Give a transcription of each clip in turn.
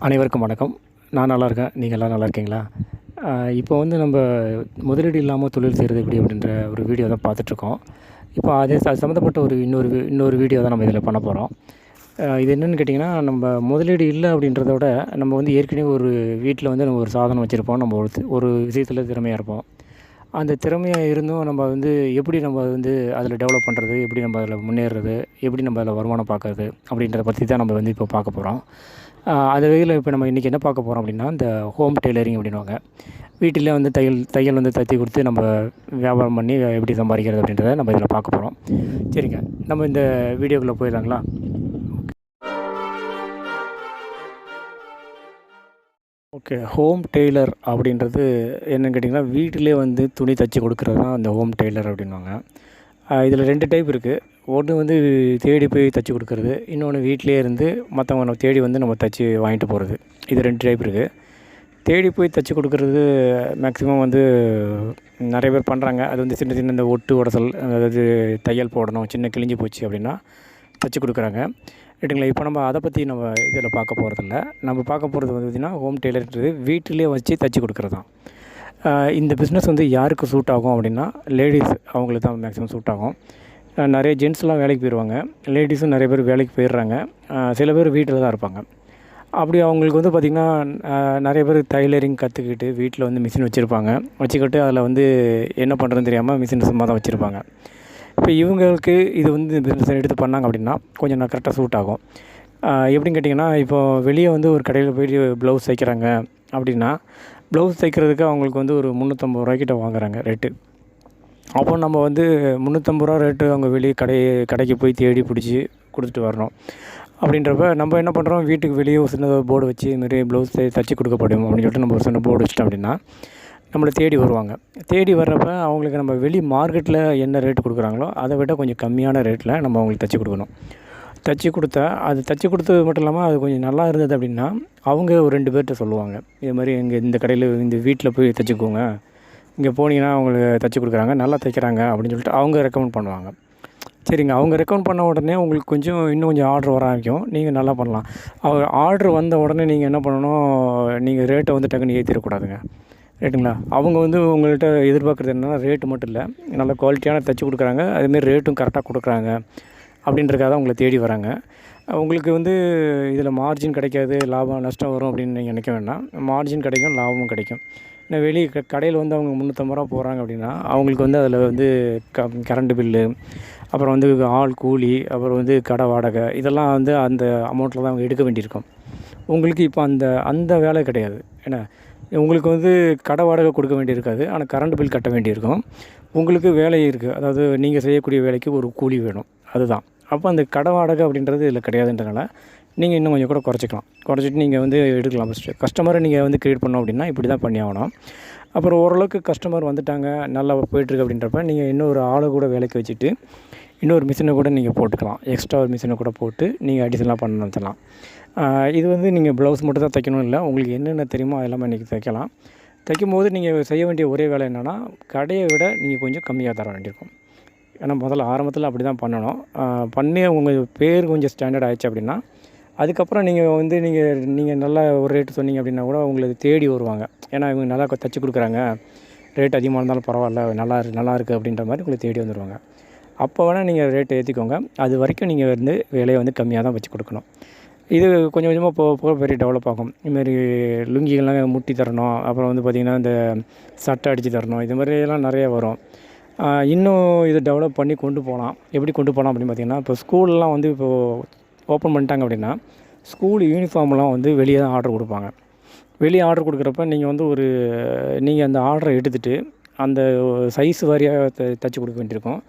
அனைவருக்கும் வணக்கம். நான் நல்லா இருக்கேன். நீங்க எல்லாம் நல்லா இருக்கீங்களா? இப்போ வந்து நம்ப முதலீடு இல்லாம தொழில் செய்றது எப்படி அப்படின்ற ஒரு வீடியோ தான் பார்த்துட்ருக்கோம். இப்போ அது சம்மந்தப்பட்ட இன்னொரு வீடியோ தான் நம்ம இதில பண்ண போறோம். இது என்னன்னு கேட்டிங்கன்னா, நம்ப முதலீடு இல்ல அப்படின்றத விட, நம்ம வந்து ஏற்கனவே ஒரு வீட்ல வந்து நம்ம ஒரு சாதனம் வச்சிருப்போம். நம்ம ஒரு விஷயத்தில திறமையா இருப்போம். அந்த திறமையா இருந்தும் நம்ம வந்து எப்படி நம்ம வந்து அதில டெவலப் பண்ணுறது, எப்படி நம்ம அதில முன்னேறுறது, எப்படி நம்ம அதில வருமானம் பார்க்கறது அப்படின்றத பத்தி தான் நம்ம வந்து இப்போ பார்க்க போறோம். அந்த வகையில இப்போ நம்ம இன்றைக்கி என்ன பார்க்க போறோம் அப்படின்னா, இந்த ஹோம் டெய்லரிங் அப்படின்னுவாங்க. வீட்டிலே வந்து தையல் வந்து தத்தி குடுத்து நம்ம வியாபாரம் பண்ணி எப்படி சம்பாதிக்கிறது அப்படின்றத நம்ம இதில பார்க்க போறோம். சரிங்க. நம்ம இந்த வீடியோக்குள்ள போயிடலாங்களா? ஓகே. ஹோம் டெய்லர் அப்படின்றது என்னன்னு கேட்டிங்கன்னா, வீட்டிலே வந்து துணி தச்சு கொடுக்குறது தான் அந்த ஹோம் டெய்லர் அப்படின்னுவாங்க. இதில 2 டைப் இருக்குது. ஒண்ணு வந்து தேடி போய் தச்சு கொடுக்குறது. இன்னொன்று வீட்டிலேயே இருந்து மற்றவங்க தேடி வந்து நம்ம தச்சு வாங்கிட்டு போகிறது. இது 2 டைப் இருக்குது. தேடி போய் தச்சு கொடுக்குறது மேக்ஸிமம் வந்து நிறைய பேர் பண்ணுறாங்க. அது வந்து சின்ன சின்ன இந்த ஒட்டு உடசல், அதாவது தையல் போடணும், சின்ன கிழிஞ்சு போச்சு அப்படின்னா தச்சு கொடுக்குறாங்க. ரைட்டுங்களா? இப்போ நம்ம அதை பற்றி நம்ம இதில் பார்க்க போகிறதில்ல. நம்ம பார்க்க போகிறது வந்து பார்த்திங்கன்னா, ஹோம் டெய்லர்ன்றது வீட்டிலே வச்சு தச்சு கொடுக்குறது தான். இந்த பிஸ்னஸ் வந்து யாருக்கு சூட் ஆகும் அப்படின்னா, லேடீஸ் அவங்களுக்கு தான் மேக்ஸிமம் சூட் ஆகும். நிறைய ஜென்ஸ்லாம் வேலைக்கு போயிடுவாங்க. லேடீஸும் நிறைய பேர் வேலைக்கு போயிடுறாங்க. சில பேர் வீட்டில் தான் இருப்பாங்க. அப்படி அவங்களுக்கு வந்து பார்த்திங்கன்னா, நிறைய பேர் டைலரிங் கற்றுக்கிட்டு வீட்டில் வந்து மிஷின் வச்சுருப்பாங்க. வச்சுக்கிட்டு அதில் வந்து என்ன பண்ணுறதுன்னு தெரியாமல் மிஷின் சும்மா தான் வச்சுருப்பாங்க. இப்போ இவங்களுக்கு இது வந்து பிஸ்னஸ் எடுத்து பண்ணாங்க அப்படின்னா, கொஞ்சம் கரெக்டாக சூட் ஆகும். எப்படின்னு கேட்டிங்கன்னா, இப்போ வெளியே வந்து ஒரு கடையில் போய்ட்டு ப்ளவுஸ் தைக்கிறாங்க அப்படின்னா, ப்ளவுஸ் தைக்கிறதுக்கு அவங்களுக்கு வந்து ஒரு ரூ. 350 கிட்ட வாங்குறாங்க ரேட்டு. அப்போ நம்ம வந்து ரூ. 350 ரேட்டு அவங்க வெளியே கடைக்கு போய் தேடி பிடிச்சி கொடுத்துட்டு வரணும். அப்படின்றப்ப நம்ம என்ன பண்ணுறோம், வீட்டுக்கு வெளியே ஒரு சின்னதாக போர்டு வச்சு இதுமாரி ப்ளவுஸ் தச்சு கொடுக்கப்படும் அப்படின்னு சொல்லிட்டு நம்ம ஒரு சின்ன போர்டு வச்சிட்டோம் அப்படின்னா, நம்மளை தேடி வருவாங்க. தேடி வர்றப்ப அவங்களுக்கு நம்ம வெளி மார்க்கெட்டில் என்ன ரேட்டு கொடுக்குறாங்களோ அதை விட கொஞ்சம் கம்மியான ரேட்டில் நம்ம அவங்களுக்கு தச்சு கொடுக்கணும். தச்சு கொடுத்தா அது தச்சு கொடுத்தது மட்டும் இல்லாமல் அது கொஞ்சம் நல்லா இருந்தது அப்படின்னா, அவங்க ஒரு 2 பேர்கிட்ட சொல்லுவாங்க. இது மாதிரி இந்த கடையில் இந்த வீட்டில் போய் தச்சுக்கோங்க, இங்கே போனீங்கன்னா அவங்களுக்கு தச்சு கொடுக்குறாங்க, நல்லா தைக்கிறாங்க அப்படின்னு சொல்லிட்டு அவங்க ரெக்கமெண்ட் பண்ணுவாங்க. சரிங்க. அவங்க ரெக்கமெண்ட் பண்ண உடனே உங்களுக்கு இன்னும் கொஞ்சம் ஆர்டர் வர ஆரம்பிக்கும். நீங்கள் நல்லா பண்ணலாம். ஆர்டர் வந்த உடனே நீங்கள் என்ன பண்ணணும், நீங்கள் ரேட்டை வந்து டக்குன்னு ஏற்றிடக்கூடாதுங்க. ரைட்டுங்களா? அவங்க வந்து உங்கள்கிட்ட எதிர்பார்க்குறது என்னென்னா, ரேட்டு மட்டும் இல்லை, நல்ல குவாலிட்டியான தச்சு கொடுக்குறாங்க, அதுமாரி ரேட்டும் கரெக்டாக கொடுக்குறாங்க அப்படின்றதுக்காக தான் உங்களை தேடி வராங்க. உங்களுக்கு வந்து இதில் மார்ஜின் கிடைக்காது, லாபம் நஷ்டம் வரும் அப்படின்னு நீங்கள் நினைக்க வேண்டாம். மார்ஜின் கிடைக்கும், லாபமும் கிடைக்கும். ஏன்னா வெளியே கடையில் வந்து அவங்க ரூ. 350 போகிறாங்க அப்படின்னா, அவங்களுக்கு வந்து அதில் வந்து கரண்ட்டு பில்லு, அப்புறம் வந்து ஆள் கூலி, அப்புறம் வந்து கடை வாடகை, இதெல்லாம் வந்து அந்த அமௌண்ட்டில் தான் அவங்க எடுக்க வேண்டியிருக்கும். உங்களுக்கு இப்போ அந்த வேலை கிடையாது. ஏன்னா உங்களுக்கு வந்து கடை வாடகை கொடுக்க வேண்டியிருக்காது, ஆனால் கரண்ட் பில் கட்ட வேண்டியிருக்கும். உங்களுக்கு வேலை இருக்குது, அதாவது நீங்கள் செய்யக்கூடிய வேலைக்கு ஒரு கூலி வேணும், அதுதான். அப்போ அந்த கடை வாடகை அப்படின்றது இதில் கிடையாதுன்றனால நீங்கள் இன்னும் கொஞ்சம் கூட குறைச்சிட்டு நீங்கள் வந்து எடுக்கலாம். ஃபஸ்ட்டு கஸ்டமரை நீங்கள் வந்து க்ரியேட் பண்ணோம் அப்படின்னா இப்படி தான் பண்ணி ஆகணும். அப்புறம் ஓரளவுக்கு கஸ்டமர் வந்துட்டாங்க, நல்லா போயிட்டுருக்கு அப்படின்றப்ப நீங்கள் இன்னொரு ஆளை கூட வேலைக்கு வச்சுட்டு இன்னொரு மிஷினை கூட நீங்கள் போட்டுக்கலாம். எக்ஸ்ட்ரா ஒரு மிஷினை கூட போட்டு நீங்கள் அடிஷனலாக பண்ணலாம். இது வந்து நீங்கள் ப்ளவுஸ் மட்டும் தான் தைக்கணும் இல்லை, உங்களுக்கு என்னென்ன தெரியுமோ அதெல்லாமே இன்றைக்கி தைக்கலாம். தைக்கும்போது நீங்கள் செய்ய வேண்டிய ஒரே வேலை என்னென்னா, கடையை விட நீங்கள் கொஞ்சம் கம்மியாக தர வேண்டியிருக்கும். ஏன்னா முதல்ல ஆரம்பத்தில் அப்படி தான் பண்ணணும். பண்ணி உங்கள் பேர் கொஞ்சம் ஸ்டாண்டர்ட் ஆகிடுச்சு அப்படின்னா, அதுக்கப்புறம் நீங்கள் வந்து நீங்கள் நல்லா ஒரு ரேட்டு சொன்னீங்க அப்படின்னா கூட உங்களுக்கு தேடி வருவாங்க. ஏன்னா இவங்க நல்லா தச்சு கொடுக்குறாங்க, ரேட் அதிகமாக இருந்தாலும் பரவாயில்ல, நல்லா இருக்குது அப்படின்ற மாதிரி உங்களை தேடி வந்துடுவாங்க. அப்போ வேணால் நீங்கள் ரேட்டை ஏற்றிக்கோங்க. அது வரைக்கும் நீங்கள் வந்து விலையை வந்து கம்மியாக தான் வச்சு கொடுக்கணும். இது கொஞ்சம் கொஞ்சமாக போக பெரிய டெவலப் ஆகும். இதுமாரி லுங்கிகள்லாம் முட்டி தரணும், அப்புறம் வந்து பார்த்திங்கன்னா இந்த சட்டை அடித்து தரணும், இது மாதிரியெல்லாம் நிறைய வரும். இன்னும் இதை டெவலப் பண்ணி கொண்டு போகலாம். எப்படி கொண்டு போகலாம் அப்படின்னு பார்த்திங்கன்னா, இப்போ ஸ்கூல்லாம் வந்து இப்போது ஓப்பன் பண்ணிட்டாங்க அப்படின்னா, ஸ்கூல் யூனிஃபார்ம்லாம் வந்து வெளியே தான் ஆர்டர் கொடுப்பாங்க. வெளியே ஆர்டர் கொடுக்குறப்ப நீங்கள் வந்து நீங்கள் அந்த ஆர்டரை எடுத்துகிட்டு அந்த சைஸ் வாரியாக தச்சு கொடுக்க வேண்டியிருக்கும்.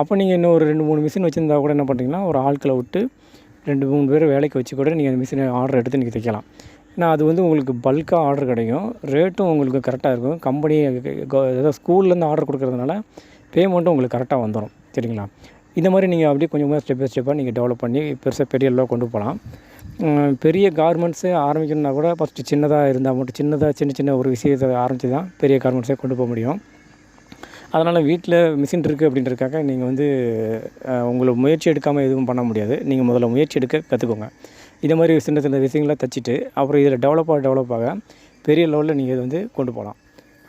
அப்போ நீங்கள் இன்னும் ஒரு 2-3 மிஷின் வச்சுருந்தா கூட என்ன பண்ணுறீங்கன்னா, ஒரு ஆட்களை விட்டு 2-3 பேர் வேலைக்கு வச்சு கூட நீங்கள் அந்த மிஷினை ஆர்டர் எடுத்து நீங்கள் தைக்கலாம். ஏன்னா அது வந்து உங்களுக்கு பல்காக ஆர்டர் கிடைக்கும், ரேட்டும் உங்களுக்கு கரெக்டாக இருக்கும். கம்பெனி ஏதாவது ஸ்கூல்லேருந்து ஆர்டர் கொடுக்குறதுனால பேமெண்ட்டும் உங்களுக்கு கரெக்டாக வந்துடும். சரிங்களா? இந்த மாதிரி நீங்கள் அப்படியே கொஞ்சமாக ஸ்டெப் பை ஸ்டெப்பாக நீங்கள் டெவலப் பண்ணி பெரிய அளவில் கொண்டு போகலாம். பெரிய கார்மெண்ட்ஸே ஆரம்பிக்கணுன்னா கூட ஃபஸ்ட்டு சின்னதாக இருந்தால் மட்டும் சின்ன ஒரு விஷயத்தை ஆரம்பித்து தான் பெரிய கார்மெண்ட்ஸே கொண்டு போக முடியும். அதனால் வீட்டில் மிஷின் இருக்குது அப்படின்றதுக்காக நீங்கள் வந்து உங்களை முயற்சி எடுக்காமல் எதுவும் பண்ண முடியாது. நீங்கள் முதல்ல முயற்சி எடுக்க கற்றுக்கோங்க. இந்த மாதிரி சின்ன சின்ன விஷயங்களை தைச்சிட்டு அப்புறம் இதில் டெவலப் ஆக பெரிய லெவலில் நீங்கள் இது வந்து கொண்டு போகலாம்.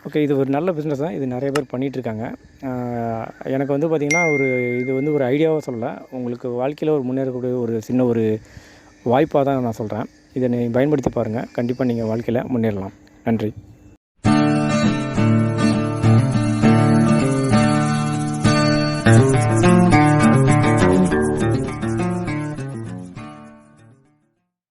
ஓகே, இது ஒரு நல்ல பிஸ்னஸ் தான். இது நிறைய பேர் பண்ணிகிட்ருக்காங்க. எனக்கு வந்து பார்த்திங்கன்னா இது வந்து ஒரு ஐடியாவாக சொல்லலை, உங்களுக்கு வாழ்க்கையில் ஒரு முன்னேறக்கூடிய ஒரு சின்ன ஒரு வாய்ப்பாக தான் நான் சொல்கிறேன். இதை பயன்படுத்தி பாருங்கள். கண்டிப்பாக நீங்கள் வாழ்க்கையில் முன்னேறலாம். நன்றி.